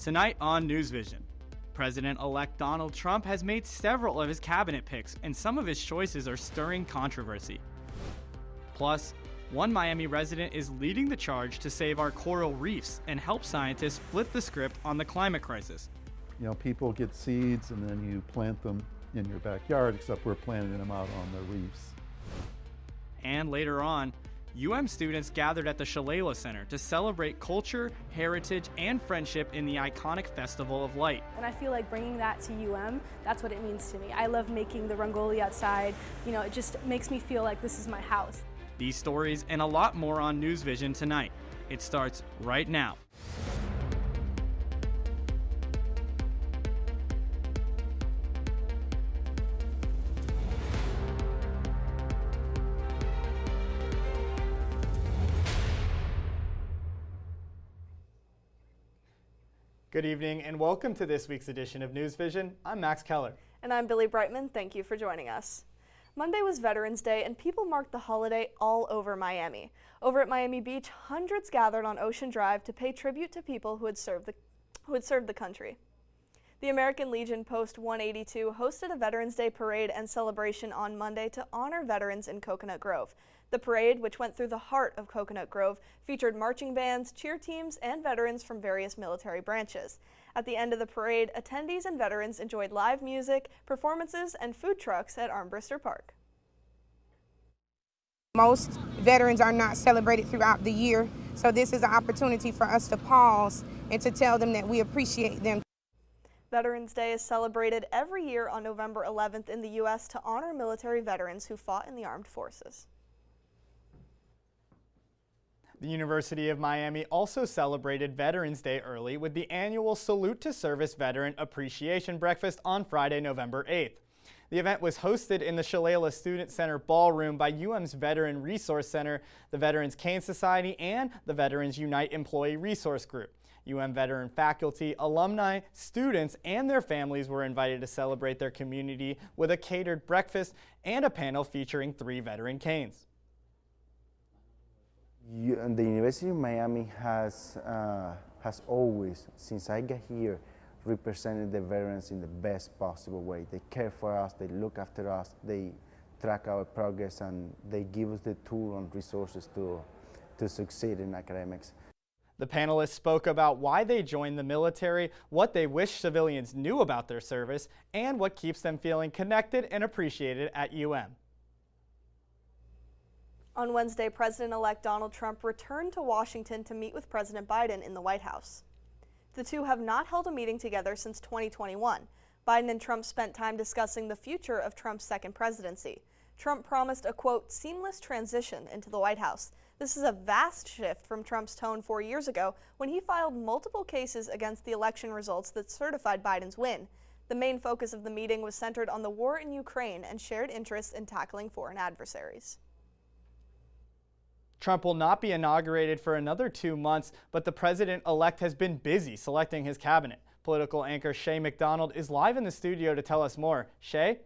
Tonight on NewsVision, President-elect Donald Trump has made several of his cabinet picks, and some of his choices are stirring controversy. Plus, one Miami resident is leading the charge to save our coral reefs and help scientists flip the script on the climate crisis. You know, people get seeds and then you plant them in your backyard, except we're planting them out on the reefs. And later on, UM students gathered at the Shalala Center to celebrate culture, heritage, and friendship in the iconic Festival of Light. And I feel like bringing that to UM, that's what it means to me. I love making the rangoli outside. You know, it just makes me feel like this is my house. These stories and a lot more on NewsVision tonight. It starts right now. Good evening and welcome to this week's edition of NewsVision. I'm Max Keller. And I'm Billy Brightman. Thank you for joining us. Monday was Veterans Day and people marked the holiday all over Miami. Over at Miami Beach, hundreds gathered on Ocean Drive to pay tribute to people who had served the country. The American Legion Post 182 hosted a Veterans Day parade and celebration on Monday to honor veterans in Coconut Grove. The parade, which went through the heart of Coconut Grove, featured marching bands, cheer teams, and veterans from various military branches. At the end of the parade, attendees and veterans enjoyed live music, performances, and food trucks at Armbruster Park. Most veterans are not celebrated throughout the year, so this is an opportunity for us to pause and to tell them that we appreciate them. Veterans Day is celebrated every year on November 11th in the U.S. to honor military veterans who fought in the armed forces. The University of Miami also celebrated Veterans Day early with the annual Salute to Service Veteran Appreciation Breakfast on Friday, November 8th. The event was hosted in the Shalala Student Center Ballroom by UM's Veteran Resource Center, the Veterans Cane Society, and the Veterans Unite Employee Resource Group. UM veteran faculty, alumni, students, and their families were invited to celebrate their community with a catered breakfast and a panel featuring 3 veteran canes. The University of Miami has always, since I got here, represented the veterans in the best possible way. They care for us, they look after us, they track our progress, and they give us the tool and resources to succeed in academics. The panelists spoke about why they joined the military, what they wish civilians knew about their service, and what keeps them feeling connected and appreciated at UM. On Wednesday, President-elect Donald Trump returned to Washington to meet with President Biden in the White House. The two have not held a meeting together since 2021. Biden and Trump spent time discussing the future of Trump's second presidency. Trump promised a, quote, seamless transition into the White House. This is a vast shift from Trump's tone 4 years ago when he filed multiple cases against the election results that certified Biden's win. The main focus of the meeting was centered on the war in Ukraine and shared interests in tackling foreign adversaries. Trump will not be inaugurated for another 2 months, but the president-elect has been busy selecting his cabinet. Political anchor Shay McDonald is live in the studio to tell us more. Shay?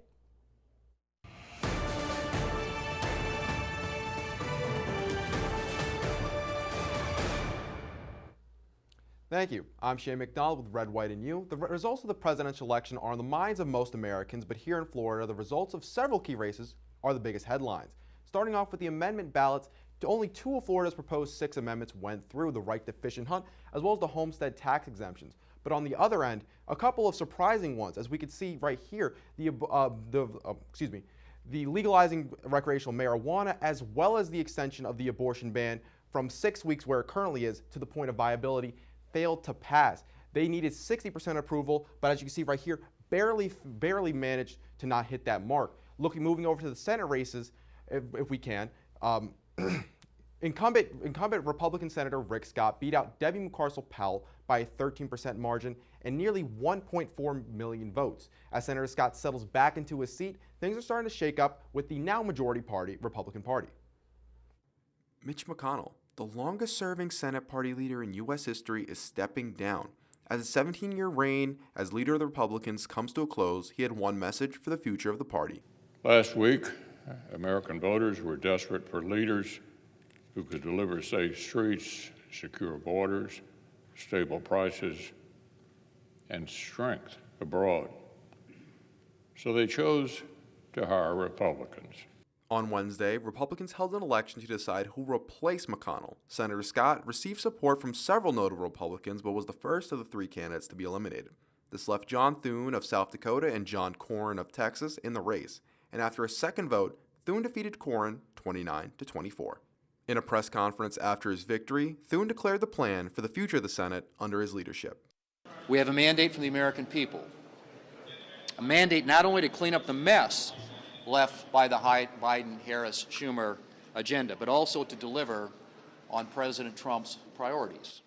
Thank you. I'm Shay McDonald with Red, White, and You. The results of the presidential election are on the minds of most Americans, but here in Florida, the results of several key races are the biggest headlines. Starting off with the amendment ballots, only 2 of Florida's proposed 6 amendments went through: the right to fish and hunt, as well as the homestead tax exemptions. But on the other end, a couple of surprising ones, as we can see right here, the legalizing recreational marijuana, as well as the extension of the abortion ban from 6 weeks, where it currently is, to the point of viability, failed to pass. They needed 60% approval, but as you can see right here, barely managed to not hit that mark. Moving over to the Senate races, if we can. Incumbent Republican Senator Rick Scott beat out Debbie Mucarsel-Powell by a 13% margin and nearly 1.4 million votes. As Senator Scott settles back into his seat, things are starting to shake up with the now majority party, Republican Party. Mitch McConnell, the longest-serving Senate party leader in U.S. history, is stepping down. As his 17-year reign as leader of the Republicans comes to a close, he had one message for the future of the party. Last week, American voters were desperate for leaders who could deliver safe streets, secure borders, stable prices, and strength abroad. So they chose to hire Republicans. On Wednesday, Republicans held an election to decide who replaced McConnell. Senator Scott received support from several notable Republicans, but was the first of the three candidates to be eliminated. This left John Thune of South Dakota and John Cornyn of Texas in the race. And after a second vote, Thune defeated Cornyn 29-24. In a press conference after his victory, Thune declared the plan for the future of the Senate under his leadership. We have a mandate from the American people. A mandate not only to clean up the mess left by the Biden-Harris-Schumer agenda, but also to deliver on President Trump's priorities.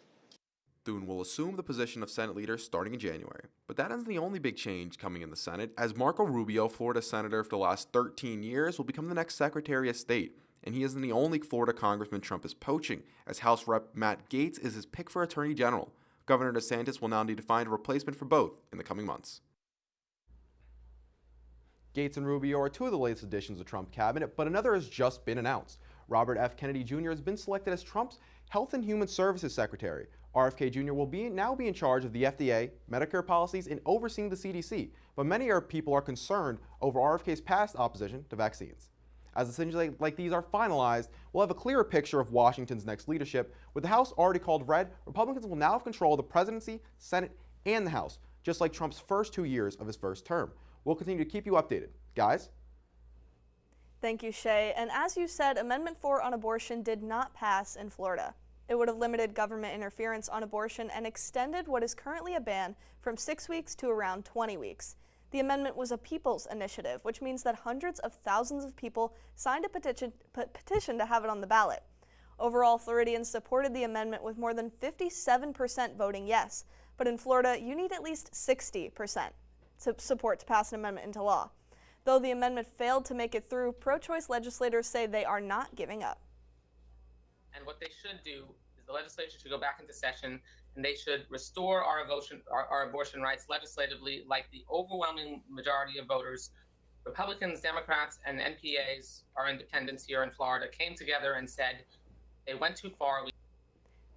Thune will assume the position of Senate leader starting in January. But that isn't the only big change coming in the Senate, as Marco Rubio, Florida senator for the last 13 years, will become the next Secretary of State. And he isn't the only Florida congressman Trump is poaching, as House Rep. Matt Gaetz is his pick for Attorney General. Governor DeSantis will now need to find a replacement for both in the coming months. Gaetz and Rubio are two of the latest additions to Trump cabinet, but another has just been announced. Robert F. Kennedy Jr. has been selected as Trump's Health and Human Services Secretary. RFK Jr. will now be in charge of the FDA, Medicare policies, and overseeing the CDC. But many people are concerned over RFK's past opposition to vaccines. As decisions like these are finalized, we'll have a clearer picture of Washington's next leadership. With the House already called red, Republicans will now have control of the presidency, Senate, and the House, just like Trump's first 2 years of his first term. We'll continue to keep you updated. Guys? Thank you, Shay. And as you said, Amendment 4 on abortion did not pass in Florida. It would have limited government interference on abortion and extended what is currently a ban from 6 weeks to around 20 weeks. The amendment was a people's initiative, which means that hundreds of thousands of people signed a petition to have it on the ballot. Overall, Floridians supported the amendment with more than 57% voting yes, but in Florida, you need at least 60% support to pass an amendment into law. Though the amendment failed to make it through, pro-choice legislators say they are not giving up. And what they should do is the legislature should go back into session and they should restore our abortion rights legislatively, like the overwhelming majority of voters, Republicans, Democrats, and NPAs, our independents here in Florida, came together and said they went too far.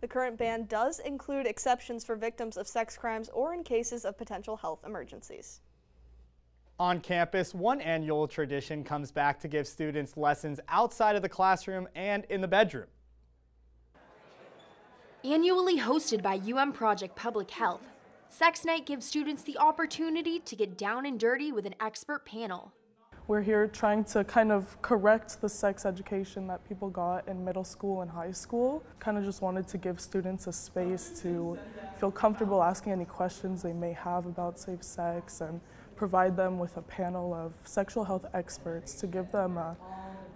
The current ban does include exceptions for victims of sex crimes or in cases of potential health emergencies. On campus, one annual tradition comes back to give students lessons outside of the classroom and in the bedroom. Annually hosted by Project Public Health, Sex Night gives students the opportunity to get down and dirty with an expert panel. We're here trying to kind of correct the sex education that people got in middle school and high school. Kind of just wanted to give students a space to feel comfortable asking any questions they may have about safe sex and provide them with a panel of sexual health experts to give them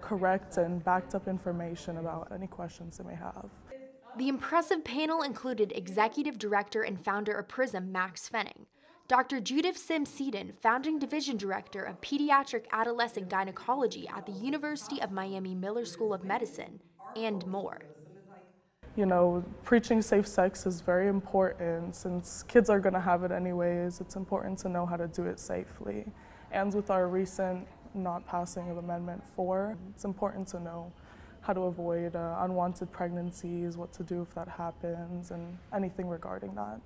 correct and backed up information about any questions they may have. The impressive panel included Executive Director and founder of PRISM, Max Fenning, Dr. Judith Sims-Seaton, Founding Division Director of Pediatric Adolescent Gynecology at the University of Miami Miller School of Medicine, and more. You know, preaching safe sex is very important since kids are going to have it anyways. It's important to know how to do it safely. And with our recent not passing of Amendment 4, it's important to know how to avoid unwanted pregnancies, what to do if that happens, and anything regarding that.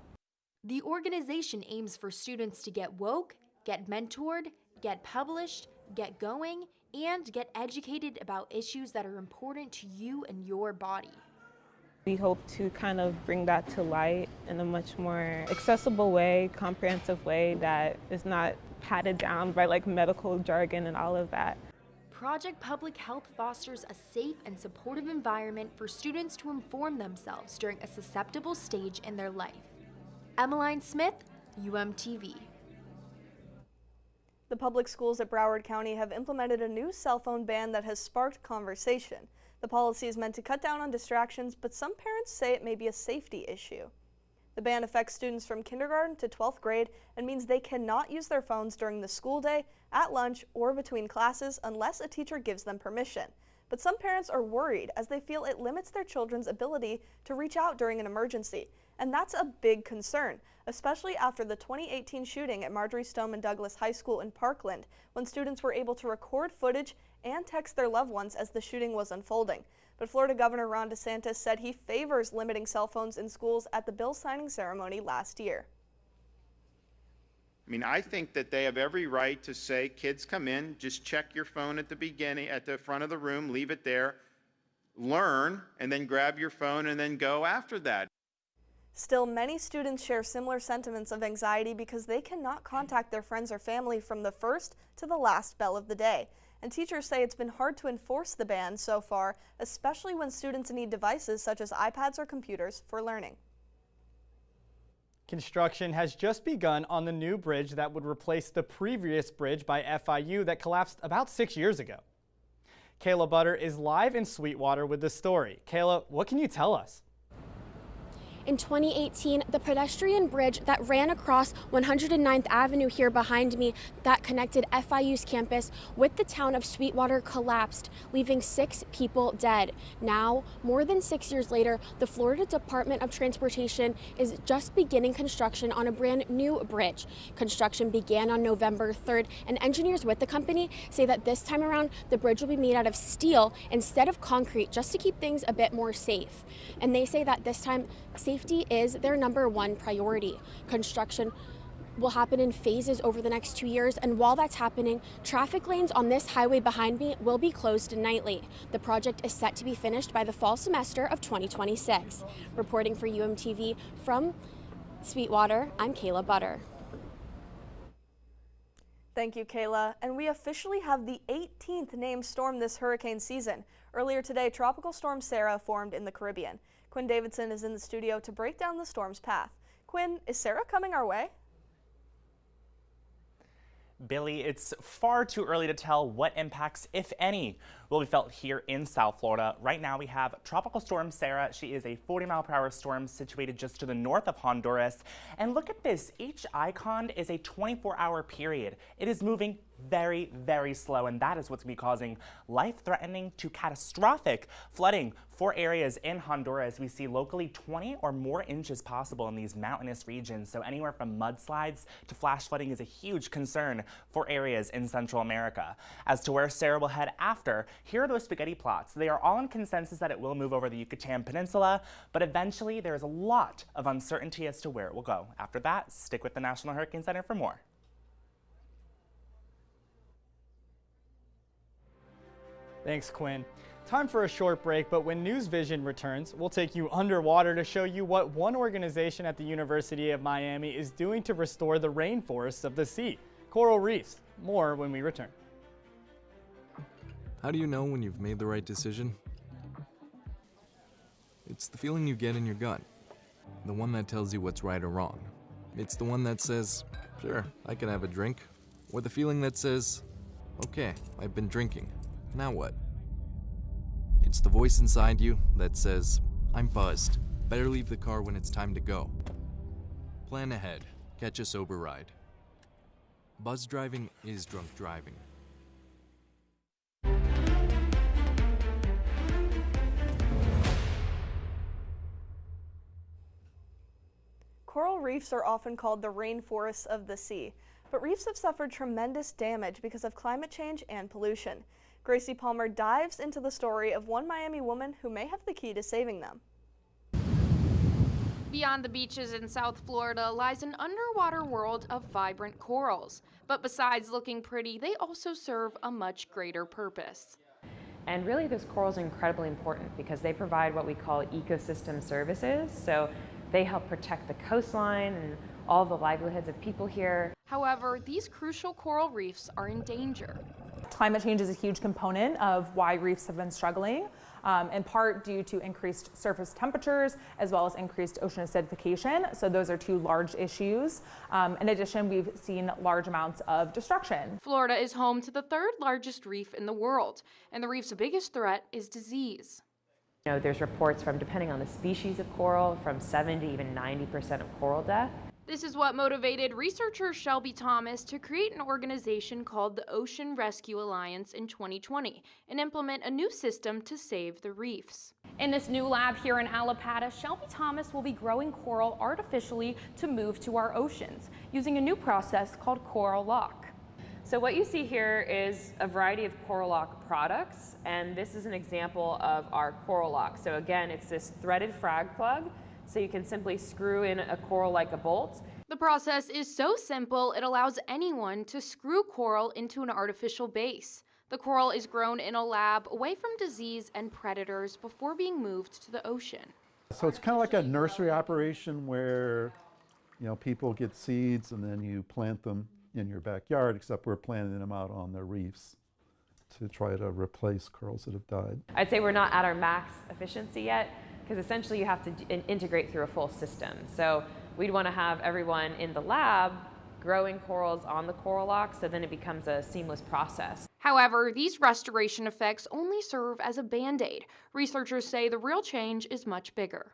The organization aims for students to get woke, get mentored, get published, get going, and get educated about issues that are important to you and your body. We hope to kind of bring that to light in a much more accessible way, comprehensive way that is not padded down by like medical jargon and all of that. Project Public Health fosters a safe and supportive environment for students to inform themselves during a susceptible stage in their life. Emmeline Smith, UMTV. The public schools at Broward County have implemented a new cell phone ban that has sparked conversation. The policy is meant to cut down on distractions, but some parents say it may be a safety issue. The ban affects students from kindergarten to 12th grade and means they cannot use their phones during the school day, at lunch, or between classes unless a teacher gives them permission. But some parents are worried as they feel it limits their children's ability to reach out during an emergency. And that's a big concern, especially after the 2018 shooting at Marjorie Stoneman Douglas High School in Parkland, when students were able to record footage and text their loved ones as the shooting was unfolding. But Florida Governor Ron DeSantis said he favors limiting cell phones in schools at the bill signing ceremony last year. mean, I think that they have every right to say, kids come in, just check your phone at the beginning, at the front of the room, leave it there, learn, and then grab your phone and then go after that. Still, many students share similar sentiments of anxiety because they cannot contact their friends or family from the first to the last bell of the day. And teachers say it's been hard to enforce the ban so far, especially when students need devices such as iPads or computers for learning. Construction has just begun on the new bridge that would replace the previous bridge by FIU that collapsed about 6 years ago. Kayla Butter is live in Sweetwater with the story. Kayla, what can you tell us? In 2018, the pedestrian bridge that ran across 109th Avenue here behind me that connected FIU's campus with the town of Sweetwater collapsed, leaving 6 people dead. Now, more than 6 years later, the Florida Department of Transportation is just beginning construction on a brand new bridge. Construction began on November 3rd, and engineers with the company say that this time around, the bridge will be made out of steel instead of concrete, just to keep things a bit more safe. And they say that this time, safety is their #1 priority. Construction will happen in phases over the next 2 years, and while that's happening, traffic lanes on this highway behind me will be closed nightly. The project is set to be finished by the fall semester of 2026. Reporting for UMTV from Sweetwater, I'm Kayla Butter. Thank you, Kayla. And we officially have the 18th named storm this hurricane season. Earlier today, Tropical Storm Sarah formed in the Caribbean. Quinn Davidson is in the studio to break down the storm's path. Quinn, is Sarah coming our way? Billy, it's far too early to tell what impacts, if any, will be felt here in South Florida. Right now we have Tropical Storm Sarah. She is a 40-mile-per-hour storm situated just to the north of Honduras. And look at this, each icon is a 24-hour period. It is moving very, very slow, and that is what's going to be causing life-threatening to catastrophic flooding for areas in Honduras. We see locally 20 or more inches possible in these mountainous regions, so anywhere from mudslides to flash flooding is a huge concern for areas in Central America. As to where Sarah will head after, here are those spaghetti plots. They are all in consensus that it will move over the Yucatan Peninsula, but eventually there is a lot of uncertainty as to where it will go. After that, stick with the National Hurricane Center for more. Thanks, Quinn. Time for a short break, but when NewsVision returns, we'll take you underwater to show you what one organization at the University of Miami is doing to restore the rainforests of the sea, coral reefs. More when we return. How do you know when you've made the right decision? It's the feeling you get in your gut, the one that tells you what's right or wrong. It's the one that says, sure, I can have a drink, or the feeling that says, okay, I've been drinking. Now what? It's the voice inside you that says, I'm buzzed. Better leave the car when it's time to go. Plan ahead. Catch a sober ride. Buzz driving is drunk driving. Coral reefs are often called the rainforests of the sea, but reefs have suffered tremendous damage because of climate change and pollution. Gracie Palmer dives into the story of one Miami woman who may have the key to saving them. Beyond the beaches in South Florida lies an underwater world of vibrant corals. But besides looking pretty, they also serve a much greater purpose. And really those corals are incredibly important because they provide what we call ecosystem services. So they help protect the coastline and all the livelihoods of people here. However, these crucial coral reefs are in danger. Climate change is a huge component of why reefs have been struggling, in part due to increased surface temperatures as well as increased ocean acidification. So those are two large issues. In addition, we've seen large amounts of destruction. Florida is home to the third largest reef in the world, and the reef's biggest threat is disease. You know, there's reports from, depending on the species of coral, from 70 to even 90% of coral death. This is what motivated researcher Shelby Thomas to create an organization called the Ocean Rescue Alliance in 2020 and implement a new system to save the reefs. In this new lab here in Allapattah, Shelby Thomas will be growing coral artificially to move to our oceans using a new process called Coral Lock. So what you see here is a variety of Coral Lock products, and this is an example of our Coral Lock. So again, it's this threaded frag plug. So you can simply screw in a coral like a bolt. The process is so simple, it allows anyone to screw coral into an artificial base. The coral is grown in a lab away from disease and predators before being moved to the ocean. So it's kind of like a nursery operation where, people get seeds and then you plant them in your backyard, except we're planting them out on the reefs to try to replace corals that have died. I'd say we're not at our max efficiency yet, because essentially you have to integrate through a full system. So we'd want to have everyone in the lab growing corals on the coral lock, so then it becomes a seamless process. However, these restoration effects only serve as a band-aid. Researchers say the real change is much bigger.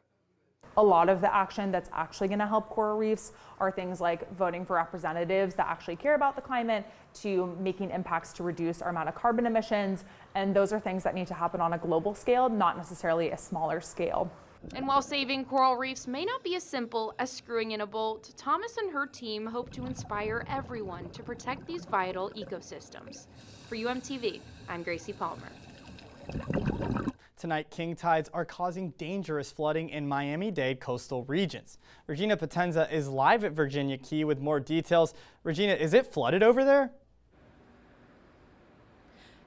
A lot of the action that's actually going to help coral reefs are things like voting for representatives that actually care about the climate, to making impacts to reduce our amount of carbon emissions, and those are things that need to happen on a global scale, not necessarily a smaller scale. And while saving coral reefs may not be as simple as screwing in a bolt, Thomas and her team hope to inspire everyone to protect these vital ecosystems. For UMTV, I'm Gracie Palmer. Tonight, king tides are causing dangerous flooding in Miami-Dade coastal regions. Regina Potenza is live at Virginia Key with more details. Regina, is it flooded over there?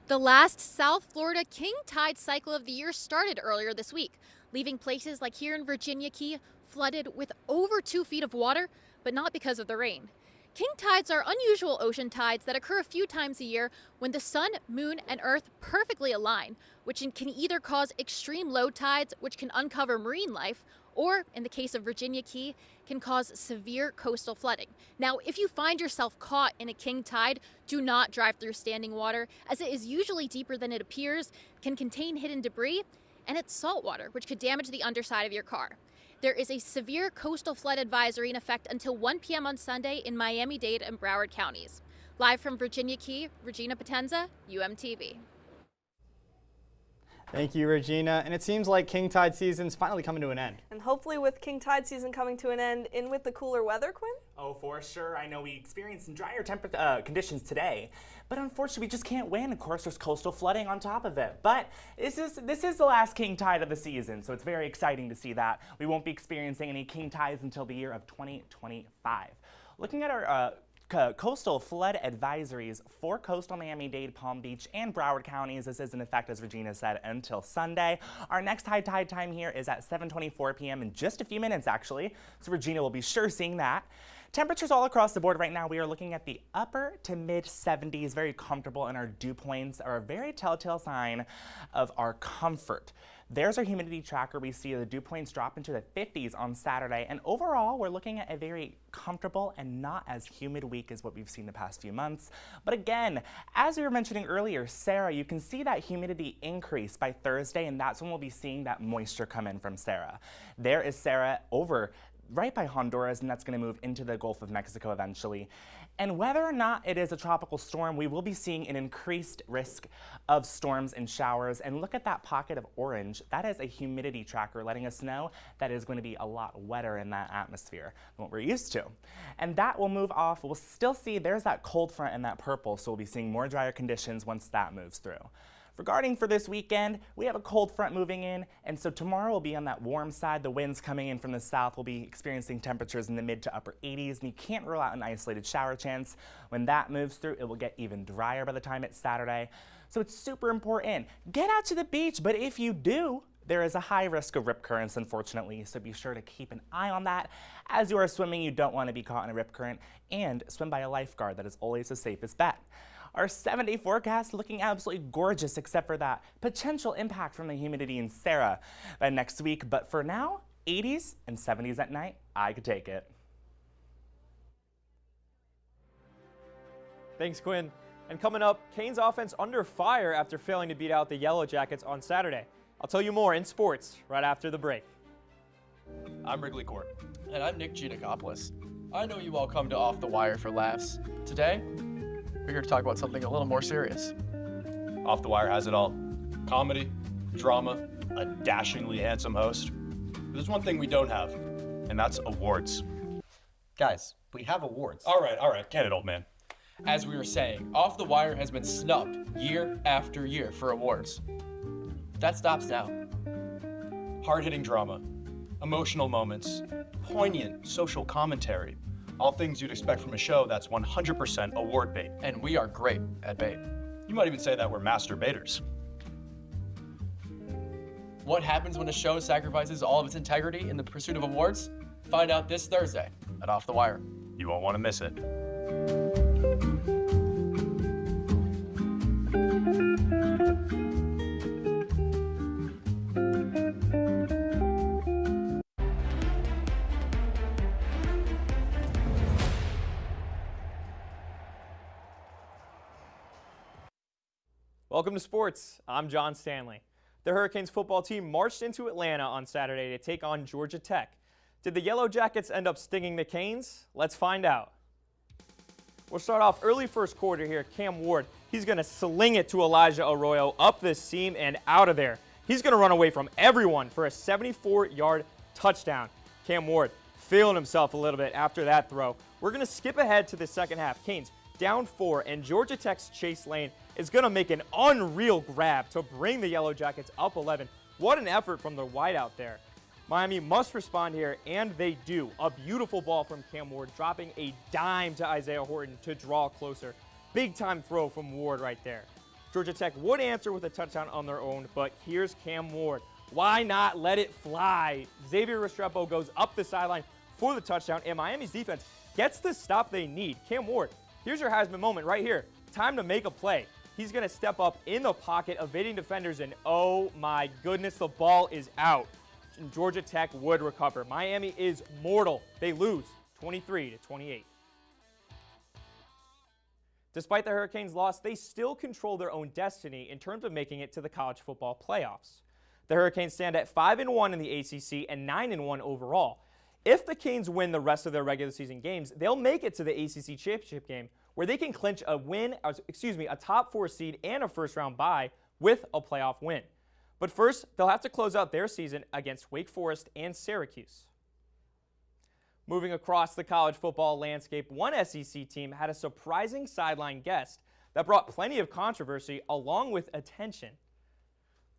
The last South Florida king tide cycle of the year started earlier this week, leaving places like here in Virginia Key flooded with over 2 feet of water, but not because of the rain. King tides are unusual ocean tides that occur a few times a year when the sun, moon, and earth perfectly align, which can either cause extreme low tides, which can uncover marine life, or, in the case of Virginia Key, can cause severe coastal flooding. Now, if you find yourself caught in a king tide, do not drive through standing water, as it is usually deeper than it appears, can contain hidden debris, and it's salt water, which could damage the underside of your car. There is a severe coastal flood advisory in effect until 1 p.m. on Sunday in Miami-Dade and Broward counties. Live from Virginia Key, Regina Potenza, UMTV. Thank you, Regina. And it seems like king tide season's finally coming to an end. And hopefully with king tide season coming to an end, in with the cooler weather, Quinn? Oh, for sure. I know we experienced some drier conditions today, but unfortunately we just can't win. Of course, there's coastal flooding on top of it. But this is the last king tide of the season, so it's very exciting to see that. We won't be experiencing any king tides until the year of 2025. Looking at our coastal flood advisories for coastal Miami-Dade, Palm Beach, and Broward counties. This is in effect, as Regina said, until Sunday. Our next high tide time here is at 7:24 p.m. in just a few minutes, actually. So Regina will be sure seeing that. Temperatures all across the board right now, we are looking at the upper to mid 70s, very comfortable, and our dew points are a very telltale sign of our comfort. There's our humidity tracker. We see the dew points drop into the 50s on Saturday, and overall we're looking at a very comfortable and not as humid week as what we've seen the past few months. But again, as we were mentioning earlier, Sarah, you can see that humidity increase by Thursday, and that's when we'll be seeing that moisture come in from Sarah. There is Sarah over right by Honduras, and that's going to move into the Gulf of Mexico eventually. And whether or not it is a tropical storm, we will be seeing an increased risk of storms and showers. And look at that pocket of orange. That is a humidity tracker letting us know that it is going to be a lot wetter in that atmosphere than what we're used to. And that will move off. We'll still see there's that cold front and that purple, so we'll be seeing more drier conditions once that moves through. Regarding for this weekend, we have a cold front moving in, and so tomorrow will be on that warm side. The winds coming in from the south will be experiencing temperatures in the mid to upper 80s, and you can't rule out an isolated shower chance. When that moves through, it will get even drier by the time it's Saturday. So it's super important. Get out to the beach, but if you do, there is a high risk of rip currents, unfortunately, so be sure to keep an eye on that. As you are swimming, you don't want to be caught in a rip current, and swim by a lifeguard. That is always the safest bet. Our 7-day forecast looking absolutely gorgeous, except for that potential impact from the humidity in Sarah by next week. But for now, 80s and 70s at night, I could take it. Thanks, Quinn. And coming up, Canes offense under fire after failing to beat out the Yellow Jackets on Saturday. I'll tell you more in sports right after the break. I'm Wrigley Court. And I'm Nick Giannakopoulos. I know you all come to Off the Wire for laughs. Today, we're here to talk about something a little more serious. Off the Wire has it all. Comedy, drama, a dashingly handsome host. There's one thing we don't have, and that's awards. Guys, we have awards. All right, can it, old man? As we were saying, Off the Wire has been snubbed year after year for awards. That stops now. Hard-hitting drama, emotional moments, poignant social commentary, All things you'd expect from a show that's 100% award bait. And we are great at bait. You might even say that we're master baiters. What happens when a show sacrifices all of its integrity in the pursuit of awards? Find out this Thursday at Off the Wire. You won't want to miss it. Welcome to sports. I'm John Stanley. The Hurricanes football team marched into Atlanta on Saturday to take on Georgia Tech. Did the Yellow Jackets end up stinging the Canes? Let's find out. We'll start off early first quarter here. Cam Ward, he's going to sling it to Elijah Arroyo up the seam and out of there. He's going to run away from everyone for a 74-yard touchdown. Cam Ward feeling himself a little bit after that throw. We're going to skip ahead to the second half. Canes down 4, and Georgia Tech's Chase Lane is going to make an unreal grab to bring the Yellow Jackets up 11. What an effort from the wideout there. Miami must respond here, and they do. A beautiful ball from Cam Ward, dropping a dime to Isaiah Horton to draw closer. Big time throw from Ward right there. Georgia Tech would answer with a touchdown on their own, but here's Cam Ward. Why not let it fly? Xavier Restrepo goes up the sideline for the touchdown, and Miami's defense gets the stop they need. Cam Ward, here's your Heisman moment right here. Time to make a play. He's going to step up in the pocket, evading defenders, and oh my goodness, the ball is out. And Georgia Tech would recover. Miami is mortal. They lose 23-28. Despite the Hurricanes' loss, they still control their own destiny in terms of making it to the college football playoffs. The Hurricanes stand at 5-1 in the ACC and 9-1 overall. If the Canes win the rest of their regular season games, they'll make it to the ACC championship game, where they can clinch a top 4 seed and a first-round bye with a playoff win. But first, they'll have to close out their season against Wake Forest and Syracuse. Moving across the college football landscape, one SEC team had a surprising sideline guest that brought plenty of controversy along with attention.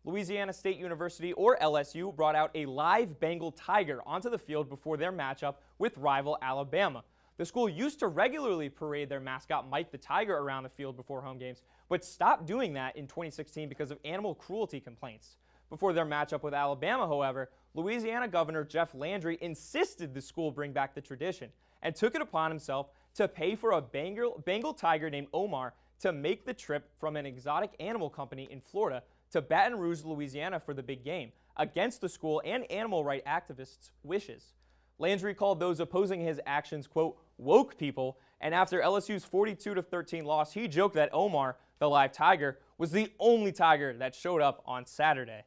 Louisiana State University, or LSU, brought out a live Bengal tiger onto the field before their matchup with rival Alabama. The school used to regularly parade their mascot Mike the Tiger around the field before home games, but stopped doing that in 2016 because of animal cruelty complaints. Before their matchup with Alabama, however, Louisiana Governor Jeff Landry insisted the school bring back the tradition and took it upon himself to pay for a Bengal tiger named Omar to make the trip from an exotic animal company in Florida to Baton Rouge, Louisiana for the big game, against the school and animal rights activists' wishes. Landry called those opposing his actions, quote, woke people, and after LSU's 42-13 loss, he joked that Omar, the live tiger, was the only tiger that showed up on Saturday.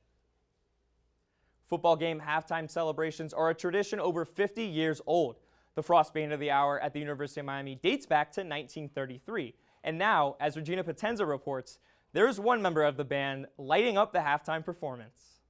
Football game halftime celebrations are a tradition over 50 years old. The Frost Band of the Hour at the University of Miami dates back to 1933. And now, as Regina Potenza reports, there's one member of the band lighting up the halftime performance.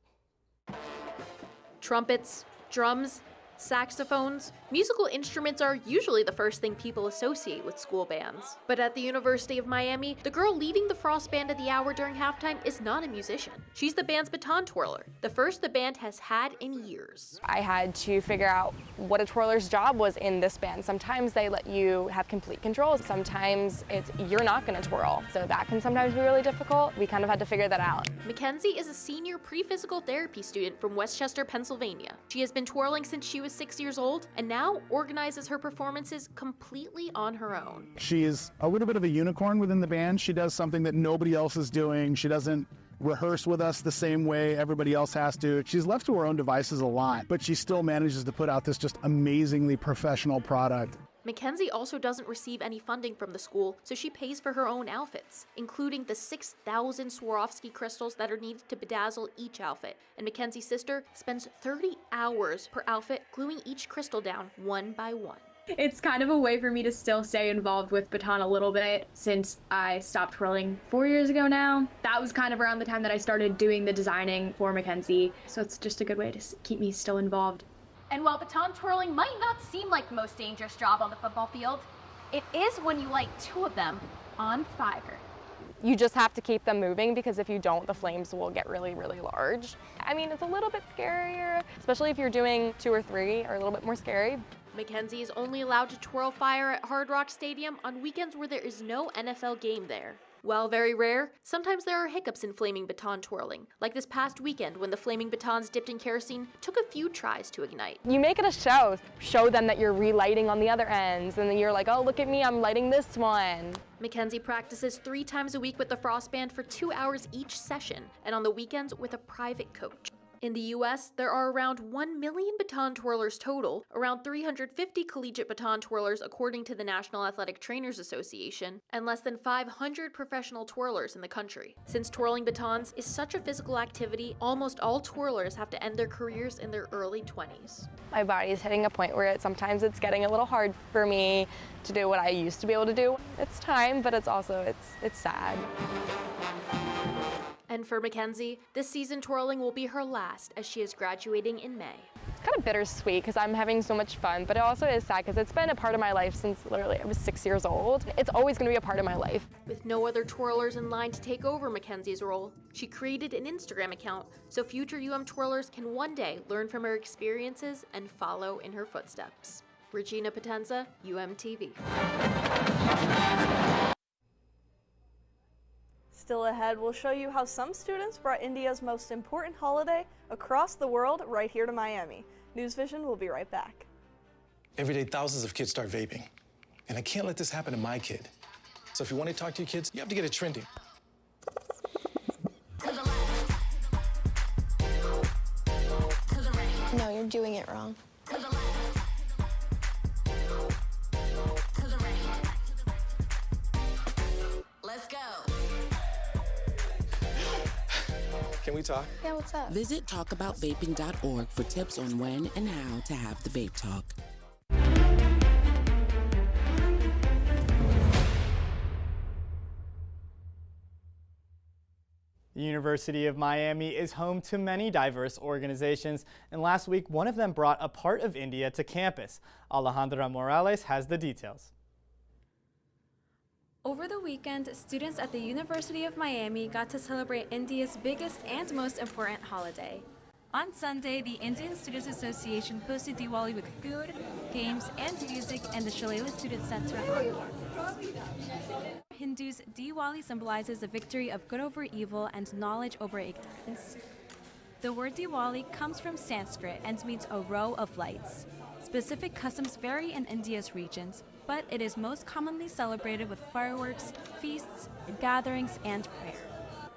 Trumpets, drums, saxophones, musical instruments are usually the first thing people associate with school bands. But at the University of Miami, the girl leading the Frost Band of the Hour during halftime is not a musician. She's the band's baton twirler, the first the band has had in years. I had to figure out what a twirler's job was in this band. Sometimes they let you have complete control. Sometimes it's you're not going to twirl. So that can sometimes be really difficult. We kind of had to figure that out. Mackenzie is a senior pre-physical therapy student from Westchester, Pennsylvania. She has been twirling since she was 6 years old and now organizes her performances completely on her own. She's a little bit of a unicorn within the band. She does something that nobody else is doing. She doesn't rehearse with us the same way everybody else has to. She's left to her own devices a lot, but she still manages to put out this just amazingly professional product. Mackenzie also doesn't receive any funding from the school, so she pays for her own outfits, including the 6,000 Swarovski crystals that are needed to bedazzle each outfit. And Mackenzie's sister spends 30 hours per outfit gluing each crystal down one by one. It's kind of a way for me to still stay involved with baton a little bit since I stopped twirling 4 years ago now. That was kind of around the time that I started doing the designing for Mackenzie, so it's just a good way to keep me still involved. And while baton twirling might not seem like the most dangerous job on the football field, it is when you light two of them on fire. You just have to keep them moving because if you don't, the flames will get really, really large. I mean, it's a little bit scarier, especially if you're doing 2 or 3 or a little bit more scary. Mackenzie is only allowed to twirl fire at Hard Rock Stadium on weekends where there is no NFL game there. While very rare, sometimes there are hiccups in flaming baton twirling, like this past weekend when the flaming batons dipped in kerosene took a few tries to ignite. You make it a show them that you're relighting on the other ends, and then you're like, oh, look at me, I'm lighting this one. Mackenzie practices 3 times a week with the Frost Band for 2 hours each session, and on the weekends with a private coach. In the US, there are around 1 million baton twirlers total, around 350 collegiate baton twirlers according to the National Athletic Trainers Association, and less than 500 professional twirlers in the country. Since twirling batons is such a physical activity, almost all twirlers have to end their careers in their early 20s. My body is hitting a point where sometimes it's getting a little hard for me to do what I used to be able to do. It's time, but it's also, it's sad. And for Mackenzie, this season twirling will be her last as she is graduating in May. It's kind of bittersweet because I'm having so much fun, but it also is sad because it's been a part of my life since literally I was 6 years old. It's always going to be a part of my life. With no other twirlers in line to take over Mackenzie's role, she created an Instagram account so future UM twirlers can one day learn from her experiences and follow in her footsteps. Regina Potenza, UMTV. Still ahead, we'll show you how some students brought India's most important holiday across the world right here to Miami. NewsVision will be right back. Every day, thousands of kids start vaping. And I can't let this happen to my kid. So if you want to talk to your kids, you have to get it trending. No, you're doing it wrong. Let's go. Can we talk? Yeah, what's up? Visit talkaboutvaping.org for tips on when and how to have the vape talk. The University of Miami is home to many diverse organizations, and last week one of them brought a part of India to campus. Alejandra Morales has the details. Over the weekend, students at the University of Miami got to celebrate India's biggest and most important holiday. On Sunday, the Indian Students Association hosted Diwali with food, games, and music in the Shalala Student Center on campus. Hindus, Diwali symbolizes the victory of good over evil and knowledge over ignorance. The word Diwali comes from Sanskrit and means a row of lights. Specific customs vary in India's regions, but it is most commonly celebrated with fireworks, feasts, gatherings, and prayer.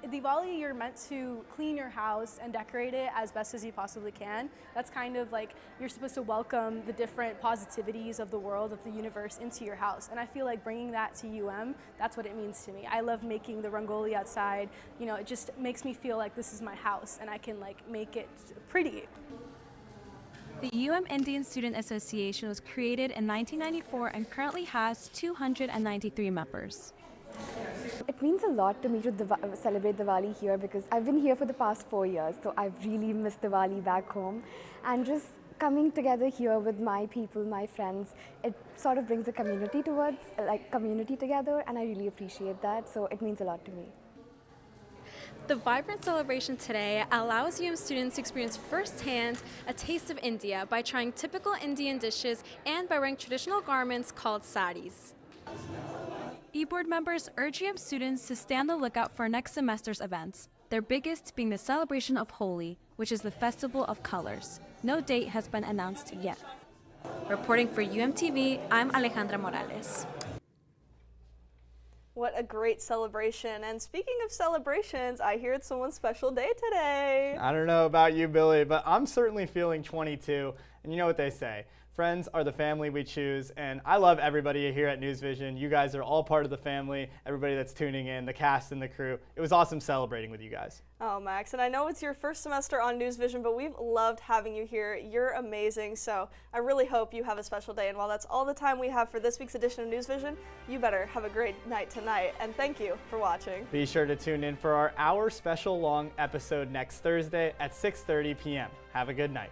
Diwali, you're meant to clean your house and decorate it as best as you possibly can. That's kind of like you're supposed to welcome the different positivities of the world, of the universe into your house. And I feel like bringing that to UM, that's what it means to me. I love making the rangoli outside. You know, it just makes me feel like this is my house and I can like make it pretty. The UM Indian Student Association was created in 1994 and currently has 293 members. It means a lot to me to celebrate Diwali here because I've been here for the past 4 years, so I've really missed Diwali back home. And just coming together here with my people, my friends, it sort of brings a community together, and I really appreciate that, so it means a lot to me. The vibrant celebration today allows UM students to experience firsthand a taste of India by trying typical Indian dishes and by wearing traditional garments called saris. E-board members urge UM students to stay on the lookout for next semester's events, their biggest being the celebration of Holi, which is the festival of colors. No date has been announced yet. Reporting for UMTV, I'm Alejandra Morales. What a great celebration. And speaking of celebrations, I hear it's someone's special day today. I don't know about you, Billy, but I'm certainly feeling 22. And you know what they say, friends are the family we choose. And I love everybody here at NewsVision. You guys are all part of the family, everybody that's tuning in, the cast and the crew. It was awesome celebrating with you guys. Oh, Max, and I know it's your first semester on NewsVision, but we've loved having you here. You're amazing, so I really hope you have a special day. And while that's all the time we have for this week's edition of NewsVision, you better have a great night tonight. And thank you for watching. Be sure to tune in for our hour special long episode next Thursday at 6:30 p.m. Have a good night.